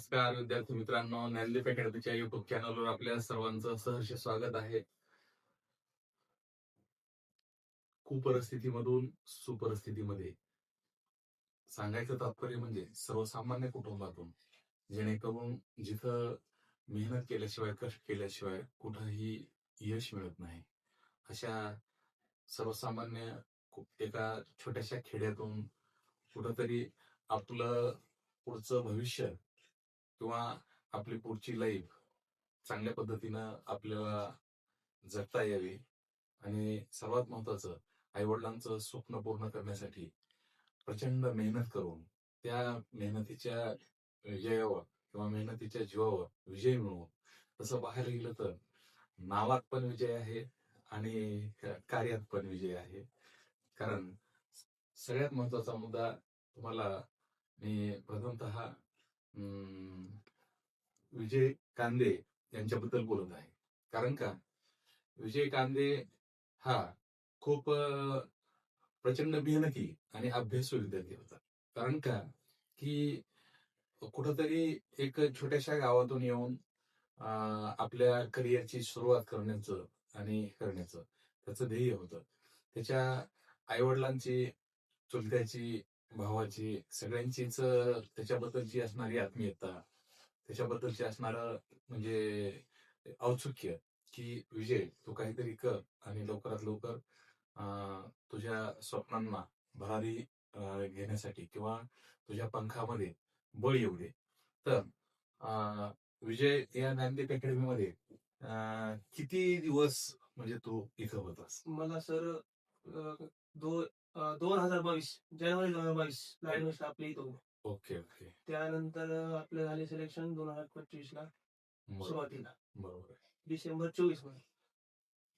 नमस्कार विद्यार्थी मित्रांनो, ज्ञानदीप अकॅडमीच्या युट्यूब चॅनलवर आपल्या सर्वांचं सहर्ष स्वागत आहे. कुपरिस्थितीमधून सुपरिस्थितीमध्ये सांगायचं तात्पर्य म्हणजे सर्वसामान्य कुटुंबातून, जेणेकरून जिथं मेहनत केल्याशिवाय, कष्ट केल्याशिवाय कुठंही यश मिळत नाही, अशा सर्वसामान्य एका छोट्याशा खेड्यातून कुठंतरी आपलं पुढचं भविष्य किंवा आपली पुढची लाईफ चांगल्या पद्धतीनं आपल्याला जगता यावी आणि सर्वात महत्वाचं आईवडिलांचं स्वप्न पूर्ण करण्यासाठी प्रचंड मेहनत करून त्या मेहनतीच्या विजयावर किंवा मेहनतीच्या जीवावर विजय मिळवून तसं पाहायला गेलं तर नावात पण विजय आहे आणि कार्यात पण विजय आहे. कारण सगळ्यात महत्वाचा मुद्दा तुम्हाला मी प्रथमतः विजय कांदे यांच्याबद्दल बोलत आहे. कारण का विजय कांदे हा खूप प्रचंड मेहनती आणि अभ्यासू विद्यार्थी होता. कारण का की कुठंतरी एक छोट्याशा गावातून येऊन आपल्या करिअरची सुरुवात करण्याचं आणि करण्याचं त्याचं ध्येय होतं. त्याच्या आईवडिलांची, चुलत्याची, भावाची सगळ्यांचीच त्याच्याबद्दलची असणारी आत्मीयता, त्याच्याबद्दलची असणारं म्हणजे औत्सुक्य की विजय तू काहीतरी कर आणि लवकरात लवकर तुझ्या स्वप्नांना भरारी घेण्यासाठी किंवा तुझ्या पंखामध्ये बळ येऊ दे. तर विजय या ज्ञानदीप अकॅडमीमध्ये किती दिवस म्हणजे तू इथं होतास? मला सर 2022 जानेवारी 2022 ला ऍडमिशन आपल्या इथं होतं. ओके ओके, त्यानंतर आपलं झाले सिलेक्शन 2025 ला बरोबर सुरुवातीला बरोबर. डिसेंबर 24 मध्ये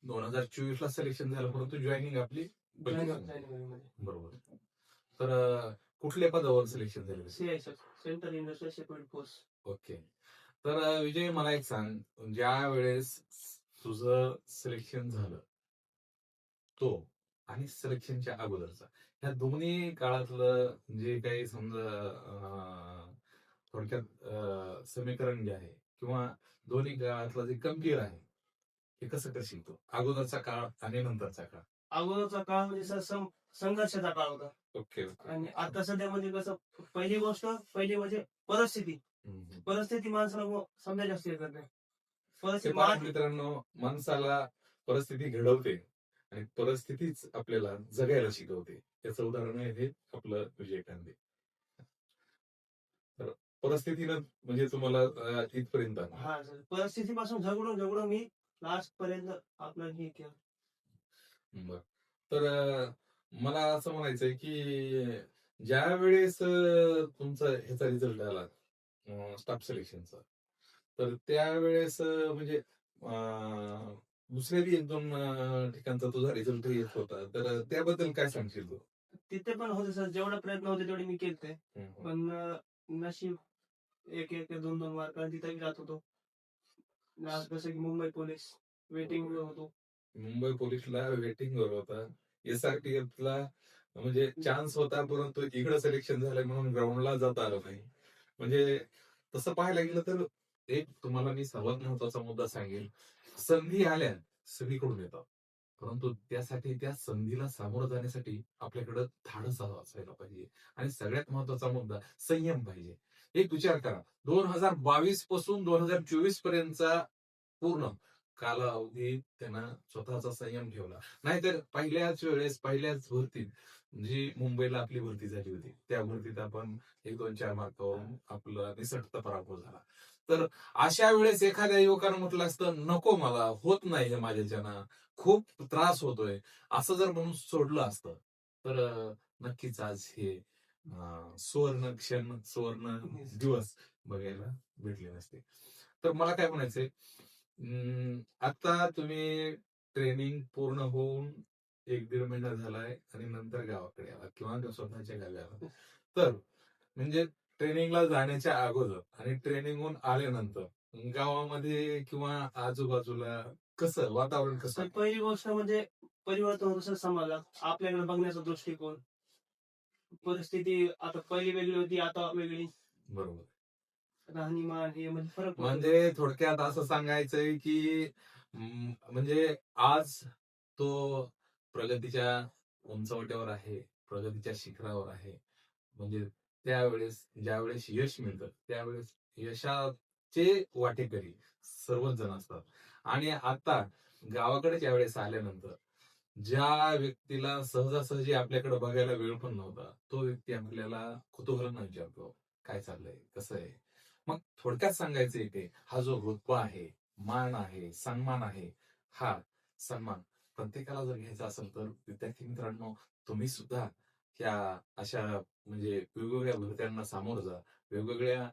2024 ला सिलेक्शन झालं, परंतु जॉईनिंग आपली जानेवारी मध्ये बरोबर. तर कुठल्या पदावर सिलेक्शन झालं? CISF central industrial security force. Okay. तर विजय मला एक सांग, ज्या वेळेस तुझं सिलेक्शन झालं तो आणि सिलेक्शनच्या अगोदरचा ह्या दोन्ही काळातलं जे काही समजा थोडक्यात समीकरण जे आहे किंवा दोन्ही काळातलं जे गंभीर आहे हे कसं करशील तू? अगोदरचा काळ आणि नंतरचा काळ. अगोदरचा काळ म्हणजे सर संघर्षाचा काळ होता. Okay okay. आणि आता सध्या म्हणजे कसं पहिली म्हणजे परिस्थिती परिस्थिती माणसाला समजा जास्त हे करते. परिस्थिती मित्रांनो, माणसाला परिस्थिती घडवते आणि परिस्थितीच आपल्याला जगायला शिकवते. याचं उदाहरण आहे हे आपलं विजय कांदे. तर परिस्थितीनं म्हणजे तुम्हाला इथपर्यंत आणलं. हा सर परिस्थितीपासून झगडून मी लास्ट पर्यंत आपलं हे केलं. बर. तर मला असं म्हणायचंय की ज्या वेळेस तुमचा ह्याचा रिझल्ट आला स्टाफ सिलेक्शनचा, तर त्यावेळेस म्हणजे दुसऱ्या बी एक दोन ठिकाणचा तुझा रिझल्ट येत होता, तर त्याबद्दल काय सांगशील तू? तिथे पण होते सर जेवढा प्रयत्न होते तेवढे मी केलते. पण नशीब एक एक दोन दोन मार्क तिथे जात होतो. जसं की मुंबई पोलीस वेटिंग होतो. मुंबई पोलीसला वेटिंग वर होता. SRTF ला म्हणजे चान्स होता, परंतु इकडे सिलेक्शन झालं म्हणून ग्राउंडला जाता आलं नाही. म्हणजे तसं पाहायला गेलं तर एक तुम्हाला मी सर्वात महत्वाचा मुद्दा सांगेल, संधी आल्या सगळीकडून येतात, परंतु त्यासाठी त्या संधीला सामोरं जाण्यासाठी आपल्याकडं धाडस असायला पाहिजे. आणि सगळ्यात महत्वाचा मुद्दा संयम पाहिजे. एक विचार करा, 2022 पासून 2024 पर्यंतचा पूर्ण कालावधी त्यानं स्वतःचा संयम ठेवला. नाहीतर पहिल्याच भरतीत जी मुंबईला आपली भरती झाली होती, त्या भरतीत आपण 1-2-4 मार्कावरून आपला निसटता पराभव झाला. तर अशा वेळेस एखाद्या युवकानं म्हटलं असतं, नको मला होत नाही हे माझ्याच्यानं, खूप त्रास होतोय, असं जर म्हणून सोडलं असतं तर नक्कीच आज हे सुवर्ण क्षण, सुवर्ण दिवस बघायला भेटले नसते. तर मला काय म्हणायचंय, आता तुम्ही ट्रेनिंग पूर्ण होऊन 1-1.5 महिना झालाय आणि नंतर गावाकडे आला किंवा स्वतःच्या गावी आला. तर म्हणजे ट्रेनिंगला जाण्याच्या अगोदर आणि ट्रेनिंगहून आल्यानंतर गावामध्ये किंवा आजूबाजूला कसं वातावरण कसं? पहिली गोष्ट म्हणजे परिवर्तन होतं सर समाजात. आपल्याकडे बघण्याचा दृष्टिकोन, परिस्थिती आता पहिली वेगळी होती, आता वेगळी. बरोबर. राहणीमान हे म्हणजे फरक पडतो. म्हणजे थोडक्यात असं सांगायचंय की म्हणजे आज तो प्रगतीच्या उंचवट्यावर आहे, प्रगतीच्या शिखरावर आहे. म्हणजे त्यावेळेस ज्यावेळेस यश मिळतं त्यावेळेस यशाचे वाटेकरी सर्वच जण असतात. आणि आता गावाकडे ज्यावेळेस आल्यानंतर ज्या व्यक्तीला सहजासहजी आपल्याकडे बघायला वेळ पण नव्हता, तो व्यक्ती आपल्याला कुतूहलानं विचारतो, काय चाललंय, कसं आहे. मग थोडक्यात सांगायचं की हा जो रुतबा आहे, मान आहे, सन्मान आहे, हा सन्मान प्रत्येकाला जर घ्यायचा असेल तर विद्यार्थी मित्रांनो, तुम्ही सुद्धा ह्या अशा म्हणजे वेगवेगळ्या भरत्यांना सामोरं जा, वेगवेगळ्या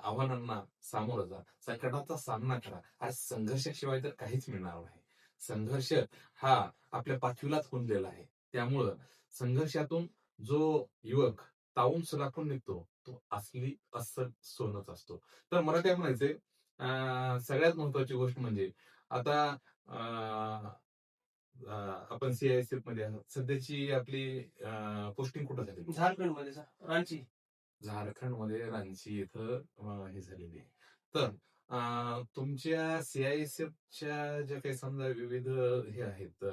आव्हानांना सामोरं जा, संकटाचा सामना करा. आज संघर्षाशिवाय तर काहीच मिळणार नाही. संघर्ष हा आपल्या पाठीलाच गुंतलेला आहे. त्यामुळं संघर्षातून जो युवक तावून सुलाखून निघतो तो असली अस्सल सोनच असतो. तर मला काय म्हणायचंय, सगळ्यात महत्वाची गोष्ट म्हणजे आता अं, आपण सीआयएसएफ मध्ये आहोत. सध्याची आपली पोस्टिंग कुठं झाली? झारखंड मध्ये सर, रांची. झारखंडमध्ये रांची इथं हे झालेली आहे. तर तुमच्या सीआयएसएफच्या ज्या काही समजा विविध हे आहेत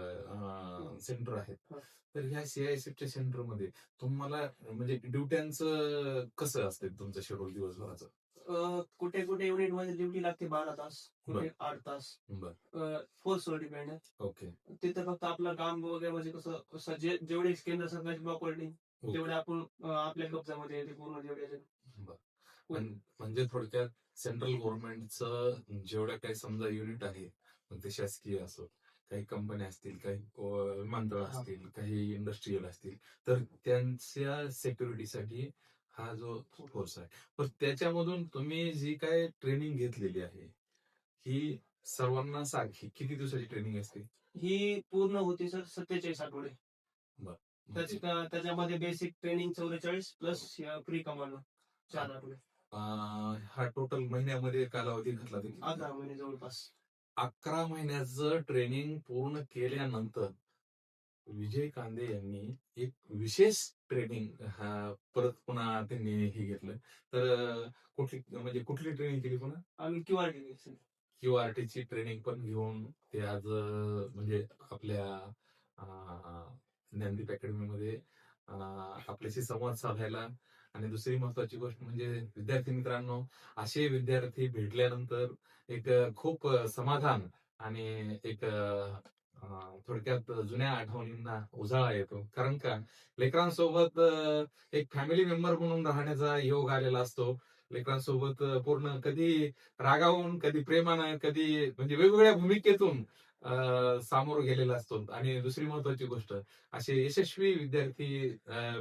सेंटर आहेत, हा. तर ह्या सीआयएसएफच्या सेंटरमध्ये तुम्हाला म्हणजे ड्युट्यांचं कसं असतं तुमचं शेड्यूल दिवसभराचं? कुठे कुठे युनिट मध्ये ड्युटी लागते 12 तास, कुठे 8 तास. बर, फोर्सवर डिपेंड आहे. ओके, तिथे फक्त आपलं काम वगैरे म्हणजे कसं जेवढे केंद्र सरकारची प्रॉपर्टी तेवढे आपण आपल्या कब्जामध्ये येते पूर्ण जेवढे असेल. बर. म्हणजे थोडक्यात सेंट्रल गव्हर्नमेंटचं जेवढ्या काही समजा युनिट आहे, मग ते शासकीय असो, काही कंपन्या असतील, काही विमानतळ हा. असतील, काही इंडस्ट्रीयल असतील, तर त्यांच्या सेक्युरिटीसाठी हा जो फोर्स आहे, पण त्याच्यामधून तुम्ही जी काय ट्रेनिंग घेतलेली आहे, ही सर्वांना सारखी किती दिवसाची ट्रेनिंग असते? ही पूर्ण होती सर 47 आठवडे. बर, म्हणजे त्याच्यामध्ये basic training 44 plus pre commando 4 आठवडे. हा टोटल महिन्यामध्ये कालावधी घातला तर किती? 11 महिने जवळपास. 11 महिन्याचं ट्रेनिंग पूर्ण केल्यानंतर विजय कांदे यांनी एक विशेष ट्रेनिंग परत पुन्हा त्यांनी हे घेतलं. तर कुठली ट्रेनिंग केली पुन्हा? आम्ही QRT सर. क्यूआरटीची ट्रेनिंग पण घेऊन ते आज म्हणजे आपल्या ज्ञानदीप अकॅडमीमध्ये आपल्याशी संवाद साधायला. आणि दुसरी महत्वाची गोष्ट म्हणजे विद्यार्थी मित्रांनो, असे विद्यार्थी भेटल्यानंतर एक खूप समाधान आणि एक थोडक्यात जुन्या आठवणींना उजाळा येतो. कारण का लेकरांसोबत एक फॅमिली मेंबर म्हणून राहण्याचा योग आलेला असतो. लेकरांसोबत पूर्ण कधी रागावून, कधी प्रेमानं, कधी म्हणजे वेगवेगळ्या भूमिकेतून सामोरं गेलेला असतो. आणि दुसरी महत्वाची गोष्ट, असे यशस्वी विद्यार्थी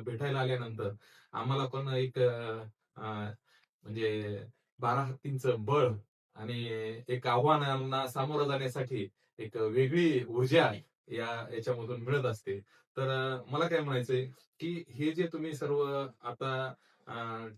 भेटायला आल्यानंतर आम्हाला पण एक म्हणजे 12 हत्तींचं बळ आणि एक आव्हानांना सामोरं जाण्यासाठी एक वेगळी ऊर्जा याच्यामधून मिळत असते. तर मला काय म्हणायचंय की हे जे तुम्ही सर्व आता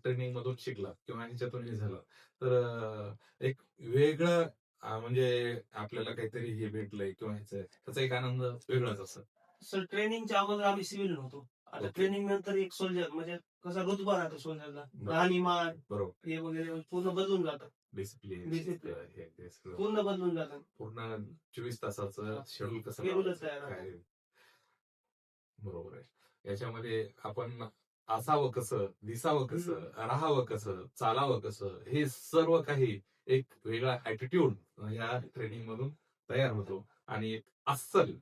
ट्रेनिंग मधून शिकलात किंवा ह्याच्यातून हे झालं, तर एक वेगळं म्हणजे आपल्याला काहीतरी हे भेटलंय किंवा ह्याचं त्याचा एक आनंद वेगळाच असतो. सर ट्रेनिंगच्या अगोदर आम्ही सिव्हिल नव्हतो. आता Okay. ट्रेनिंग नंतर एक सोल्जर म्हणजे कसा रुतबा राहतो सोल्जरला, बरं. राहणीमान बरोबर, हे वगैरे पूर्ण बदलून जातं. Discipline Discipline. हे सगळं पूर्ण बदलून जातं. पूर्ण 24 तासाचं शेड्यूल कसं शेड्यूलच लावायचं, तयार आहे. काय बरोबर आहे. याच्यामध्ये आपण असावं कसं, दिसावं कसं, राहावं कसं, चालावं कसं, हे सर्व काही एक वेगळा ऍटिट्यूड या ट्रेनिंग मधून तयार होतो. आणि एक अस्सल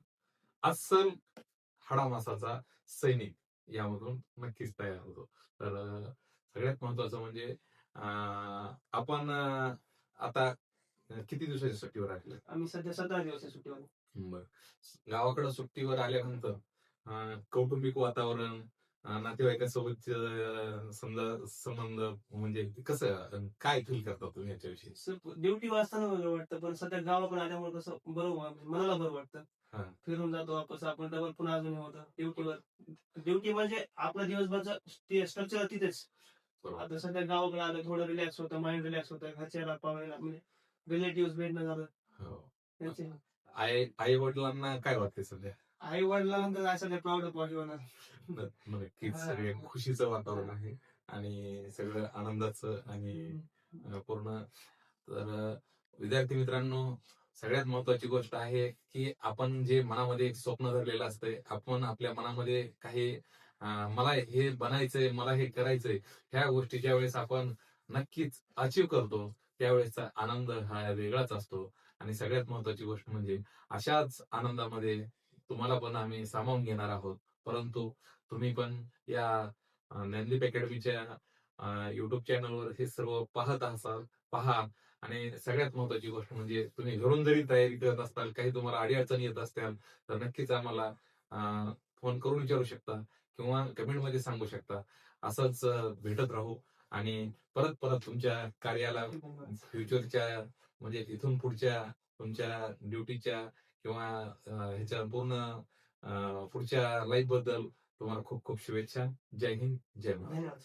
अस्सल हाडामासाचा सैनिक यामधून नक्कीच तयार होतो. तर सगळ्यात महत्वाचं म्हणजे आपण आता किती दिवसाच्या सुट्टीवर आहे? आम्ही सध्या 17 दिवस सुट्टीवर. बरं. गावाकडे सुट्टीवर आल्यानंतर कौटुंबिक वातावरण, नातेवाईकांसोबतचे समजा संबंध म्हणजे कसं काय फील करता तुम्ही याच्याविषयी? ड्युटी असताना वेगळं वाटतं, पण सध्या गावाकडे आल्यामुळे कसं बरोबर मनाला बरं वाटतं. हा. फिरून जातो वापस आपण डबल पुन्हा अजून हे होतं ड्युटीवर. ड्युटी म्हणजे आपलं दिवसभरचं ते स्ट्रक्चर तिथेच. बरोबर. आता सध्या गावाकडे आलं थोडं रिलॅक्स होतं, माइंड रिलॅक्स होतं, घरच्याला पाहायला म्हणजे रिलेटिव्ह भेटणं झालं हो. त्यांचे. आई वडिलांना काय वाटते सध्या? आई वडिलांनंतर असं प्राऊड पॉईंट होणार. नक्कीच सगळे खुशीचं वातावरण आहे आणि सगळं आनंदाचं आणि विद्यार्थी मित्रांनो, सगळ्यात महत्वाची गोष्ट आहे की आपण जे मनामध्ये एक स्वप्न धरलेलं असतंय, आपण आपल्या मनामध्ये काही मला हे बनायचंय, मला हे करायचंय, ह्या गोष्टी ज्या वेळेस आपण नक्कीच अचीव करतो, त्यावेळेसचा आनंद हा वेगळाच असतो. आणि सगळ्यात महत्वाची गोष्ट म्हणजे अशाच आनंदामध्ये तुम्हाला पण आम्ही सामावून घेणार आहोत. परंतु तुम्ही पण या ज्ञानदीप अकॅडमीच्या युट्यूब चॅनलवर हे सर्व पाहत असाल, पहा. आणि सगळ्यात महत्वाची गोष्ट म्हणजे तुम्ही घरून जरी तयारी करत असताल, काही तुम्हाला अडीअडचणी येत असतील, तर नक्कीच आम्हाला फोन करून विचारू शकता किंवा कमेंटमध्ये सांगू शकता. असंच भेटत राहू आणि परत परत तुमच्या कार्याला धन्यवाद. फ्युचरच्या म्हणजे इथून पुढच्या तुमच्या ड्युटीच्या किंवा ह्याच्या पूर्ण पुढच्या लाईफ बद्दल तुम्हाला खूप खूप शुभेच्छा. जय हिंद, जय महाराष्ट्र. धन्यवाद.